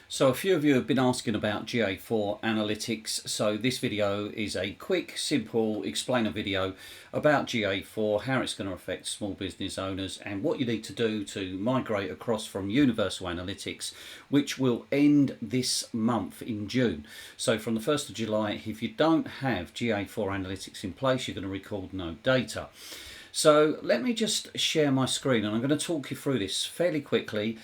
So a few of you have been asking about GA4 analytics, so this video is a quick, simple explainer video about GA4, how it's going to affect small business owners and what you need to do to migrate across from Universal Analytics, which will end this month in June. So from the 1st of July, if you don't have GA4 analytics in place, you're going to record no data. So let me just share my screen and I'm going to talk you through this fairly quickly,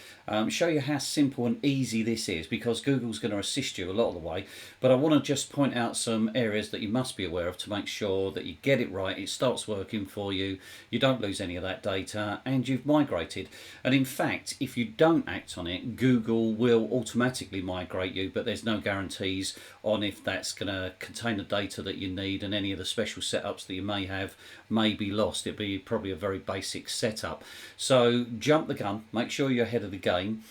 show you how simple and easy this is, because Google's going to assist you a lot of the way, but I want to just point out some areas that you must be aware of to make sure that you get it right, it starts working for you, you don't lose any of that data and you've migrated. And in fact, if you don't act on it, Google will automatically migrate you, but there's no guarantees on if that's going to contain the data that you need, and any of the special setups that you may have may be lost. It'd be probably a very basic setup. So jump the gun, make sure you're ahead of the game.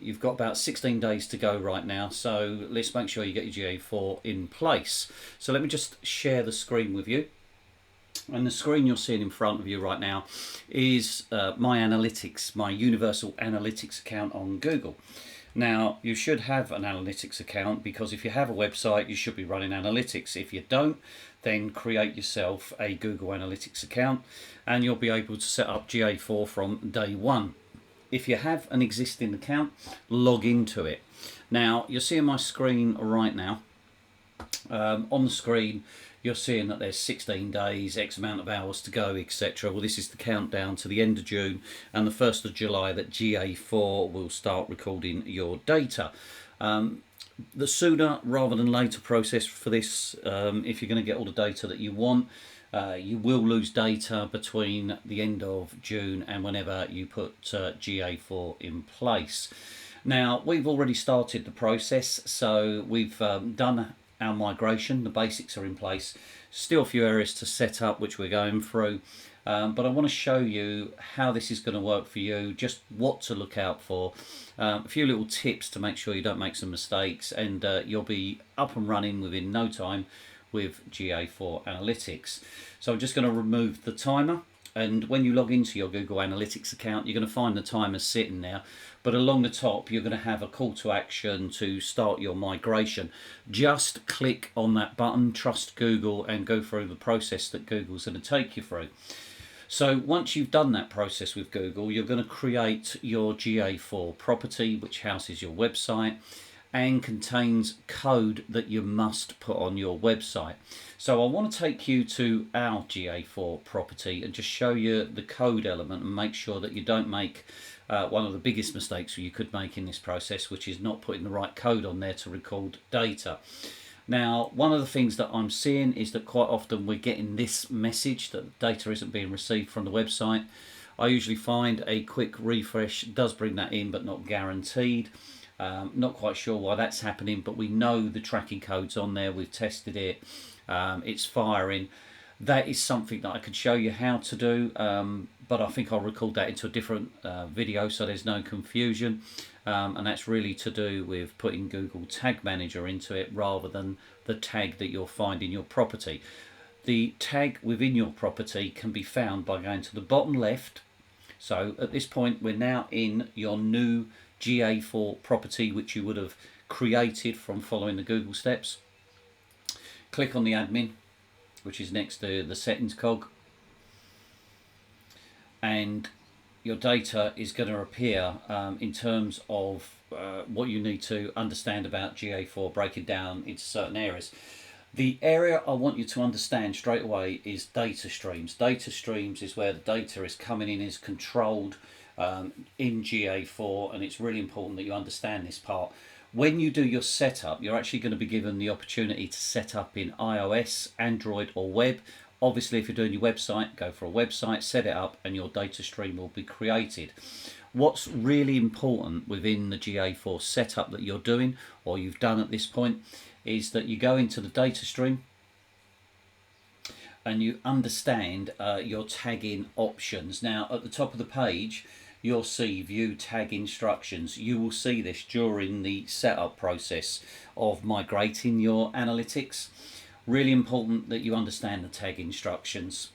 You've got about 16 days to go right now, so let's make sure you get your GA4 in place. So let me just share the screen with you. And the screen you're seeing in front of you right now is my analytics, my Universal Analytics account on Google. Now, you should have an analytics account, because if you have a website, you should be running analytics. If you don't, then create yourself a Google Analytics account and you'll be able to set up GA4 from day one. If you have an existing account, log into it. Now, you're seeing my screen right now. On the screen, you're seeing that there's 16 days, X amount of hours to go, etc. Well, this is the countdown to the end of June and the 1st of July that GA4 will start recording your data. The sooner rather than later process for this, if you're going to get all the data that you want, you will lose data between the end of June and whenever you put GA4 in place. Now, we've already started the process, so we've done our migration, the basics are in place. Still a few areas to set up which we're going through, but I want to show you how this is going to work for you, just what to look out for, a few little tips to make sure you don't make some mistakes, and you'll be up and running within no time with GA4 Analytics. So I'm just going to remove the timer, and when you log into your Google Analytics account, you're going to find the timer sitting there, but along the top you're going to have a call to action to start your migration. Just click on that button, trust Google, and go through the process that Google's going to take you through. So once you've done that process with Google, you're going to create your GA4 property, which houses your website and contains code that you must put on your website. So I want to take you to our GA4 property and just show you the code element and make sure that you don't make one of the biggest mistakes you could make in this process, which is not putting the right code on there to record data. Now, one of the things that I'm seeing is that quite often we're getting this message that data isn't being received from the website. I usually find a quick refresh does bring that in, but not guaranteed. Not quite sure why that's happening, but we know the tracking code's on there, we've tested it, it's firing. That is something that I could show you how to do, but I think I'll record that into a different video so there's no confusion, and that's really to do with putting Google Tag Manager into it rather than the tag that you'll find in your property. The tag within your property can be found by going to the bottom left. So at this point we're now in your new GA4 property, which you would have created from following the Google steps. Click on the admin, which is next to the settings cog, and your data is going to appear in terms of what you need to understand about GA4, breaking down into certain areas. The area I want you to understand straight away is data streams. Data streams is where the data is coming in, is controlled in GA4, and it's really important that you understand this part. When you do your setup, you're actually going to be given the opportunity to set up in iOS, Android or web. Obviously, if you're doing your website, go for a website, set it up, and your data stream will be created. What's really important within the GA4 setup that you're doing, or you've done at this point, is that you go into the data stream and you understand your tagging options. Now, at the top of the page, you'll see view tag instructions. You will see this during the setup process of migrating your analytics. Really important that you understand the tag instructions.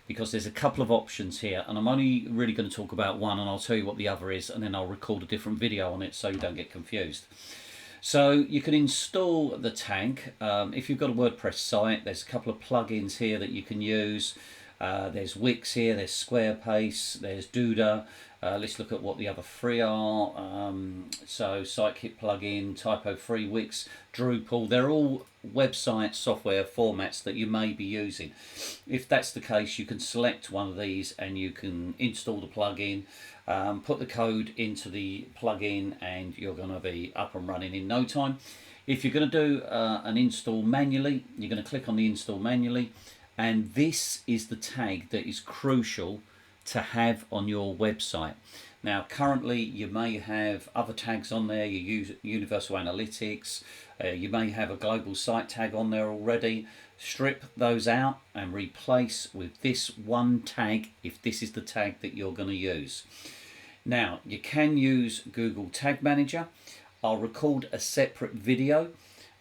because there's a couple of options here, and I'm only really going to talk about one, and I'll tell you what the other is, and then I'll record a different video on it so you don't get confused. So you can install the tag. If you've got a WordPress site, there's a couple of plugins here that you can use. There's Wix here, there's Squarespace, there's Duda. Let's look at what the other three are. So Sitekit plugin, Typo Free, Wix, Drupal. They're all website software formats that you may be using. If that's the case, you can select one of these and you can install the plugin, put the code into the plugin, and you're going to be up and running in no time. If you're going to do an install manually, you're going to click on the install manually, and this is the tag that is crucial to have on your website. Now currently you may have other tags on there. You use Universal Analytics, you may have a global site tag on there already. Strip those out and replace with this one tag if this is the tag that you're going to use. Now you can use Google Tag Manager. I'll record a separate video.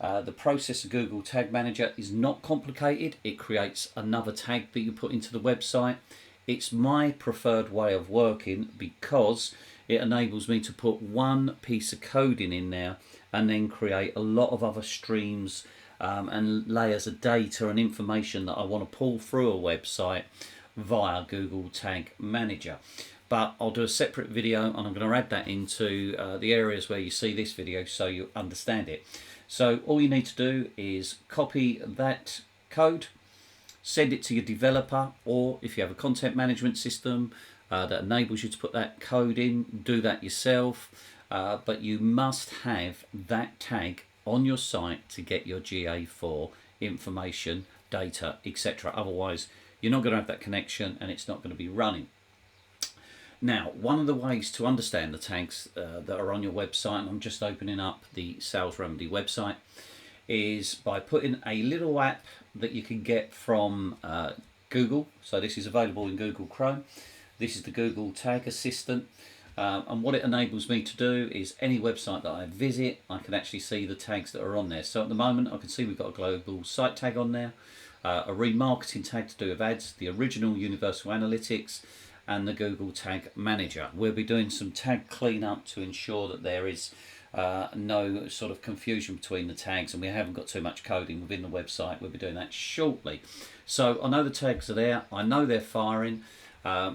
The process of Google Tag Manager is not complicated. It creates another tag that you put into the website. It's my preferred way of working because it enables me to put one piece of coding in there and then create a lot of other streams and layers of data and information that I want to pull through a website via Google Tag Manager. But I'll do a separate video, and I'm going to add that into the areas where you see this video so you understand it. So all you need to do is copy that code, send it to your developer, or if you have a content management system that enables you to put that code in, do that yourself. But you must have that tag on your site to get your GA4 information, data, etc. Otherwise, you're not going to have that connection and it's not going to be running. Now, one of the ways to understand the tags that are on your website, and I'm just opening up the Sales Remedy website, is by putting a little app that you can get from Google. So this is available in Google Chrome. This is the Google Tag Assistant. And what it enables me to do is any website that I visit, I can actually see the tags that are on there. So at the moment, I can see we've got a global site tag on there, a remarketing tag to do with ads, the original Universal Analytics, and the Google Tag Manager. We'll be doing some tag cleanup to ensure that there is no sort of confusion between the tags and we haven't got too much coding within the website. We'll be doing that shortly. So I know the tags are there, I know they're firing,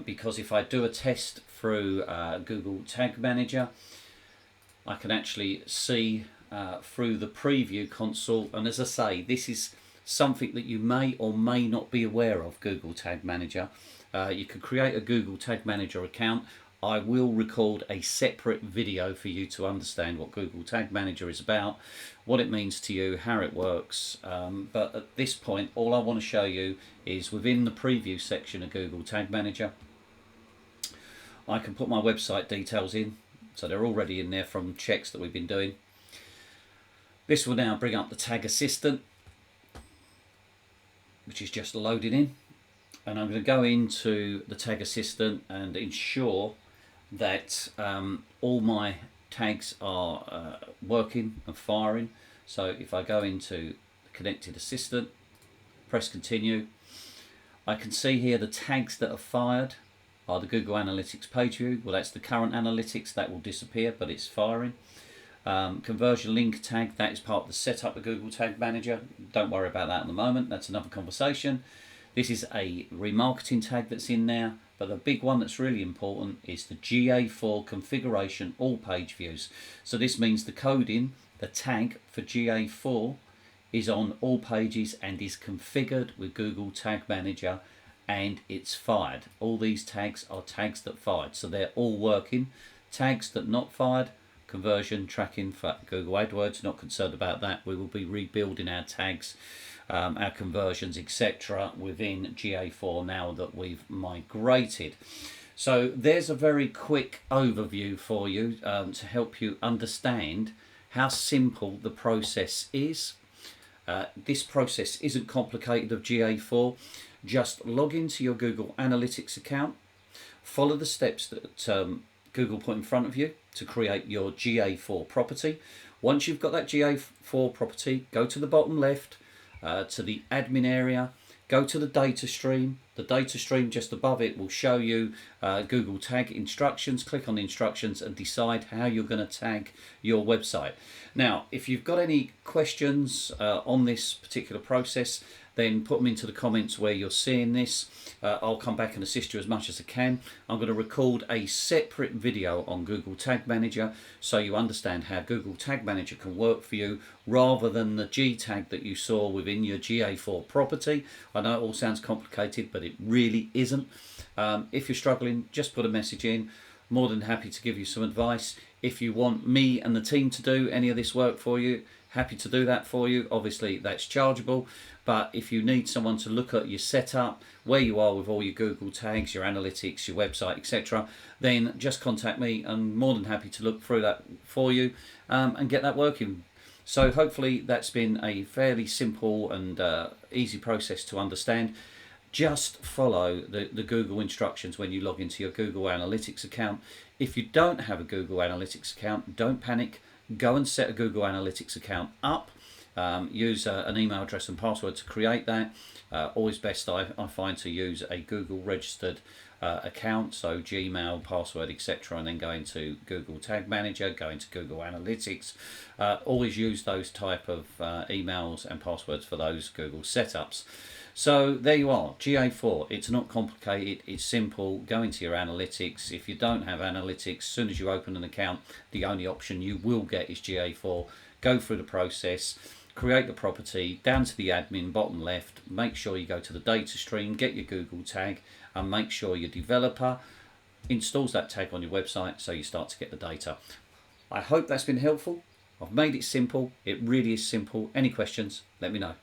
because if I do a test through Google Tag Manager, I can actually see through the preview console. And as I say, this is something that you may or may not be aware of, Google Tag Manager. You can create a Google Tag Manager account. I will record a separate video for you to understand what Google Tag Manager is about, what it means to you, how it works. But at this point, all I want to show you is within the preview section of Google Tag Manager, I can put my website details in. So they're already in there from checks that we've been doing. This will now bring up the Tag Assistant, which is just loading in. And I'm going to go into the Tag Assistant and ensure that all my tags are working and firing. So if I go into the Connected Assistant, press continue, I can see here the tags that are fired are the Google Analytics page view. Well, that's the current analytics, that will disappear, but it's firing. Conversion link tag, that is part of the setup of Google Tag Manager. Don't worry about that at the moment, that's another conversation. This is a remarketing tag that's in there, but the big one that's really important is the GA4 configuration all page views. So this means the coding, the tag for GA4 is on all pages and is configured with Google Tag Manager, and it's fired. All these tags are tags that fired, so they're all working. Tags that not fired, conversion tracking for Google AdWords, not concerned about that. We will be rebuilding our tags, our conversions, etc. within GA4 now that we've migrated. So there's a very quick overview for you to help you understand how simple the process is. This process isn't complicated of GA4. Just log into your Google Analytics account, follow the steps that Google put in front of you to create your GA4 property. Once you've got that GA4 property, go to the bottom left, to the admin area, go to the data stream. The data stream just above it will show you Google tag instructions. Click on the instructions and decide how you're going to tag your website. Now, if you've got any questions on this particular process, then put them into the comments where you're seeing this. I'll come back and assist you as much as I can. I'm going to record a separate video on Google Tag Manager so you understand how Google Tag Manager can work for you rather than the G tag that you saw within your GA4 property. I know it all sounds complicated, but it really isn't. If you're struggling, just put a message in. More than happy to give you some advice. If you want me and the team to do any of this work for you, happy to do that for you. Obviously that's chargeable, but if you need someone to look at your setup, where you are with all your Google tags, your analytics, your website, etc., then just contact me. I'm more than happy to look through that for you and get that working. So hopefully that's been a fairly simple and easy process to understand. Just follow the Google instructions when you log into your Google Analytics account. If you don't have a Google Analytics account, don't panic. Go and set a Google Analytics account up. Use an email address and password to create that. Always best, I find, to use a Google registered account, so Gmail, password, etc., and then go into Google Tag Manager, go into Google Analytics. Always use those type of emails and passwords for those Google setups. So there you are, GA4. It's not complicated, it's simple. Go into your analytics. If you don't have analytics, as soon as you open an account, the only option you will get is GA4. Go through the process, create the property, down to the admin, bottom left. Make sure you go to the data stream, get your Google tag, and make sure your developer installs that tag on your website so you start to get the data. I hope that's been helpful. I've made it simple. It really is simple. Any questions, let me know.